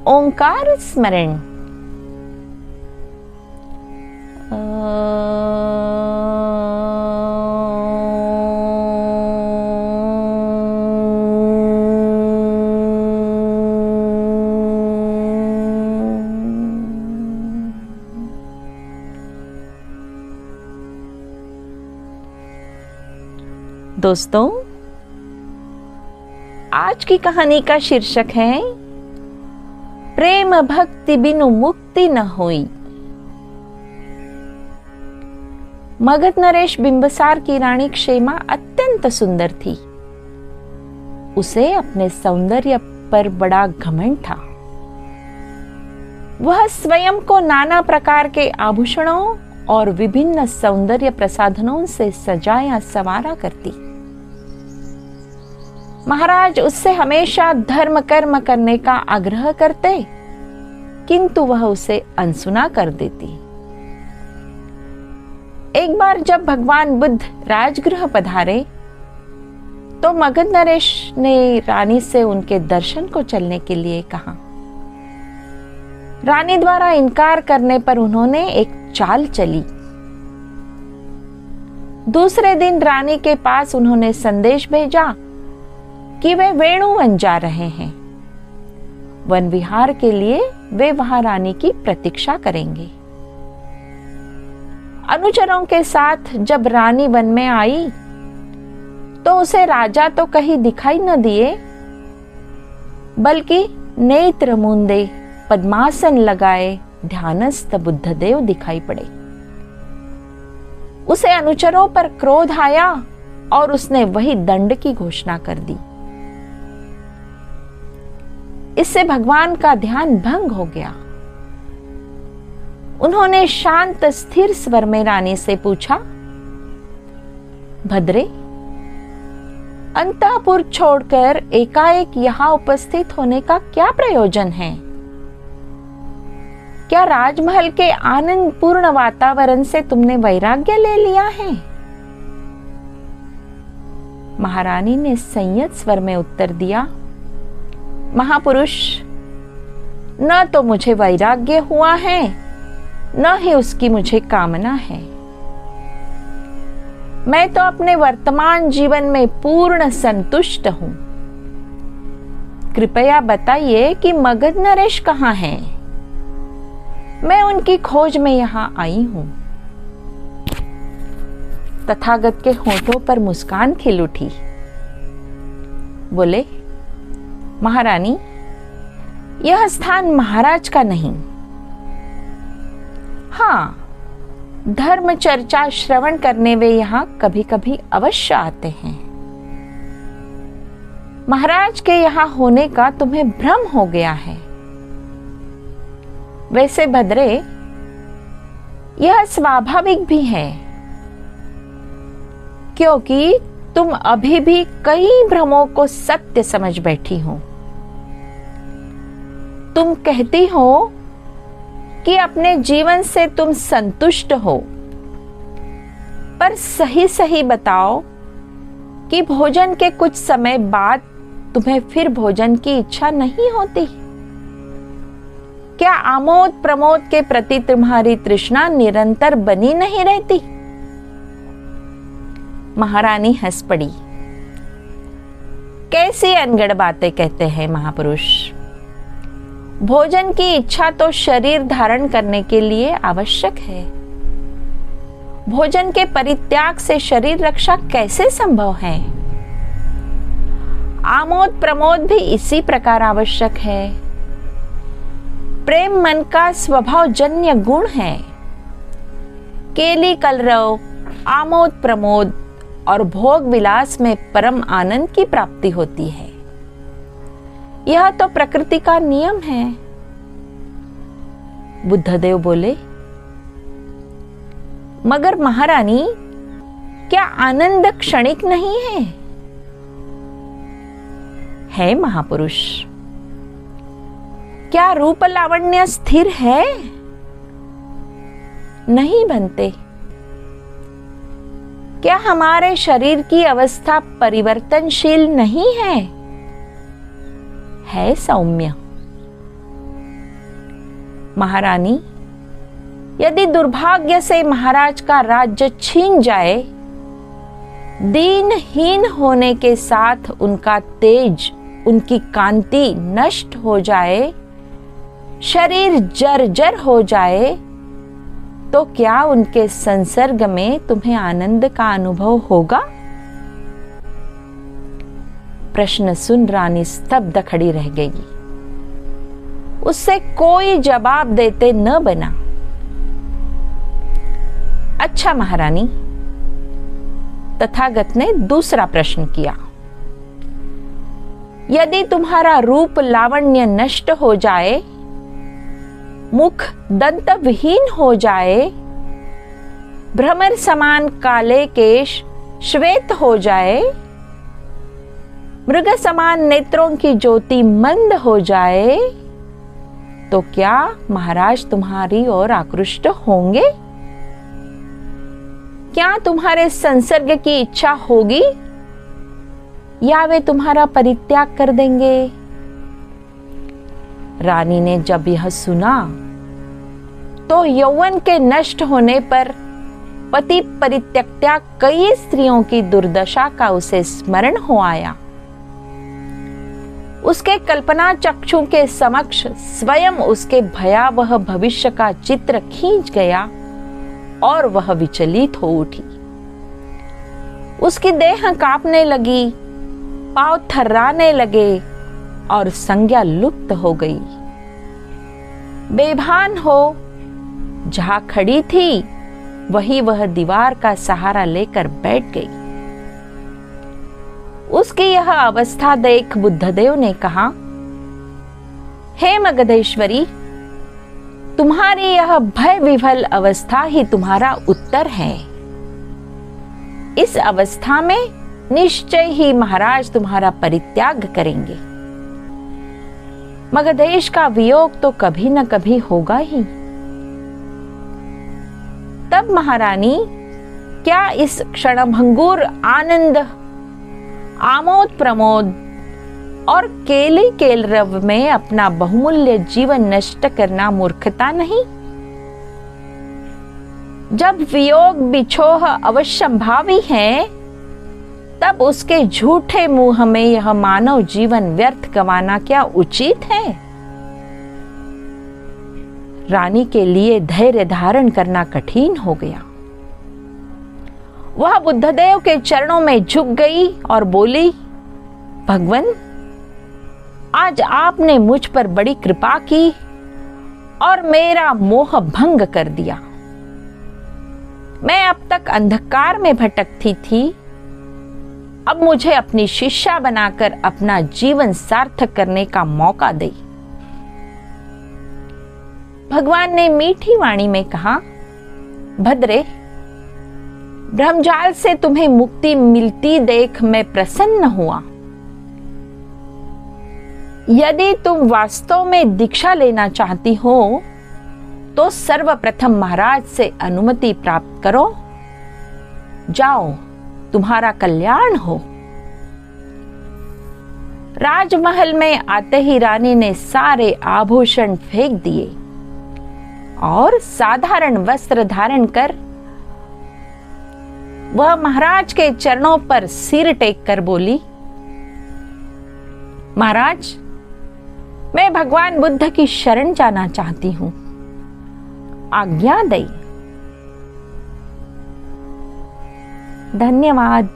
ओंकार स्मरण। दोस्तों, आज की कहानी का शीर्षक है प्रेम भक्ति बिनु मुक्ति न होई। मगध नरेश बिंबसार की रानी क्षेमा अत्यंत सुंदर थी। उसे अपने सौंदर्य पर बड़ा घमंड था। वह स्वयं को नाना प्रकार के आभूषणों और विभिन्न सौंदर्य प्रसाधनों से सजाया संवारा करती। महाराज उससे हमेशा धर्म कर्म करने का आग्रह करते, किंतु वह उसे अनसुना कर देती। एक बार जब भगवान बुद्ध राजगृह पधारे तो मगध नरेश ने रानी से उनके दर्शन को चलने के लिए कहा। रानी द्वारा इनकार करने पर उन्होंने एक चाल चली। दूसरे दिन रानी के पास उन्होंने संदेश भेजा कि वे वेणुवन जा रहे हैं। वन विहार के लिए वे वहां रानी की प्रतीक्षा करेंगे। अनुचरों के साथ जब रानी वन में आई तो उसे राजा तो कहीं दिखाई न दिए, बल्कि नेत्र मूंदे पद्मासन लगाए ध्यानस्थ बुद्धदेव दिखाई पड़े। उसे अनुचरों पर क्रोध आया और उसने वही दंड की घोषणा कर दी। इससे भगवान का ध्यान भंग हो गया। उन्होंने शांत स्थिर स्वर में रानी से पूछा, भद्रे, अंतःपुर छोड़कर एकाएक यहां उपस्थित होने का क्या प्रयोजन है? क्या राजमहल के आनंदपूर्ण वातावरण से तुमने वैराग्य ले लिया है? महारानी ने संयत स्वर में उत्तर दिया, महापुरुष, न तो मुझे वैराग्य हुआ है, न ही उसकी मुझे कामना है। मैं तो अपने वर्तमान जीवन में पूर्ण संतुष्ट हूं। कृपया बताइए कि मगध नरेश कहां है? मैं उनकी खोज में यहां आई हूं। तथागत के होठों पर मुस्कान खिल उठी। बोले, महारानी, यह स्थान महाराज का नहीं। हाँ, धर्म चर्चा श्रवण करने वे यहां कभी कभी अवश्य आते हैं। महाराज के यहां होने का तुम्हें भ्रम हो गया है। वैसे भद्रे, यह स्वाभाविक भी है, क्योंकि तुम अभी भी कई भ्रमों को सत्य समझ बैठी हो। तुम कहती हो कि अपने जीवन से तुम संतुष्ट हो, पर सही सही बताओ कि भोजन के कुछ समय बाद तुम्हें फिर भोजन की इच्छा नहीं होती? क्या आमोद प्रमोद के प्रति तुम्हारी तृष्णा निरंतर बनी नहीं रहती? महारानी हंस पड़ी। कैसी अनगढ़ बातें कहते हैं महापुरुष। भोजन की इच्छा तो शरीर धारण करने के लिए आवश्यक है। भोजन के परित्याग से शरीर रक्षा कैसे संभव है? आमोद प्रमोद भी इसी प्रकार आवश्यक है। प्रेम मन का स्वभावजन्य गुण है। केली कलरव, आमोद प्रमोद और भोग विलास में परम आनंद की प्राप्ति होती है। यह तो प्रकृति का नियम है। बुद्धदेव बोले, मगर महारानी, क्या आनंद क्षणिक नहीं है? है महापुरुष। क्या रूप लावण्य स्थिर है? नहीं बनते। क्या हमारे शरीर की अवस्था परिवर्तनशील नहीं है? है सौम्य। महारानी, यदि दुर्भाग्य से महाराज का राज्य छीन जाए, दीनहीन होने के साथ उनका तेज, उनकी कांति नष्ट हो जाए, शरीर जर्जर हो जाए, तो क्या उनके संसर्ग में तुम्हें आनंद का अनुभव होगा? प्रश्न सुन रानी स्तब्ध खड़ी रह गई। उससे कोई जवाब देते न बना। अच्छा महारानी, तथागत ने दूसरा प्रश्न किया। यदि तुम्हारा रूप लावण्य नष्ट हो जाए, मुख दंत विहीन हो जाए, भ्रमर समान काले केश श्वेत हो जाए, मृग समान नेत्रों की ज्योति मंद हो जाए, तो क्या महाराज तुम्हारी ओर आकृष्ट होंगे? क्या तुम्हारे संसर्ग की इच्छा होगी या वे तुम्हारा परित्याग कर देंगे? रानी ने जब यह सुना तो यौवन के नष्ट होने पर पति परित्यक्त्या कई स्त्रियों की दुर्दशा का उसे स्मरण हो आया। उसके कल्पना चक्षु के समक्ष स्वयं उसके भयावह भविष्य का चित्र खींच गया और वह विचलित हो उठी। उसकी देह कांपने लगी, पांव थर्राने लगे और संज्ञा लुप्त हो गई। बेभान हो जहां खड़ी थी वही वह दीवार का सहारा लेकर बैठ गई। उसकी यह अवस्था देख बुद्धदेव ने कहा, हे मगधेश्वरी, तुम्हारी यह भय विभल अवस्था ही तुम्हारा उत्तर है। इस अवस्था में निश्चय ही महाराज तुम्हारा परित्याग करेंगे। मगधेश का वियोग तो कभी न कभी होगा ही। तब महारानी क्या इस क्षणभंगुर आनंद, आमोद प्रमोद और केली केलरव में अपना बहुमूल्य जीवन नष्ट करना मूर्खता नहीं? जब वियोग बिछोह अवश्यंभावी है, तब उसके झूठे मुंह में यह मानव जीवन व्यर्थ गंवाना क्या उचित है? रानी के लिए धैर्य धारण करना कठिन हो गया। वह बुद्धदेव के चरणों में झुक गई और बोली, भगवन, आज आपने मुझ पर बड़ी कृपा की और मेरा मोह भंग कर दिया। मैं अब तक अंधकार में भटकती थी, अब मुझे अपनी शिष्या बनाकर अपना जीवन सार्थक करने का मौका दे। भगवान ने मीठी वाणी में कहा, भद्रे, ब्रह्मजाल से तुम्हें मुक्ति मिलती देख मैं प्रसन्न हुआ। यदि तुम वास्तव में दीक्षा लेना चाहती हो तो सर्वप्रथम महाराज से अनुमति प्राप्त करो। जाओ, तुम्हारा कल्याण हो। राजमहल में आते ही रानी ने सारे आभूषण फेंक दिए और साधारण वस्त्र धारण कर वह महाराज के चरणों पर सिर टेक कर बोली, महाराज, मैं भगवान बुद्ध की शरण जाना चाहती हूं, आज्ञा दई। धन्यवाद।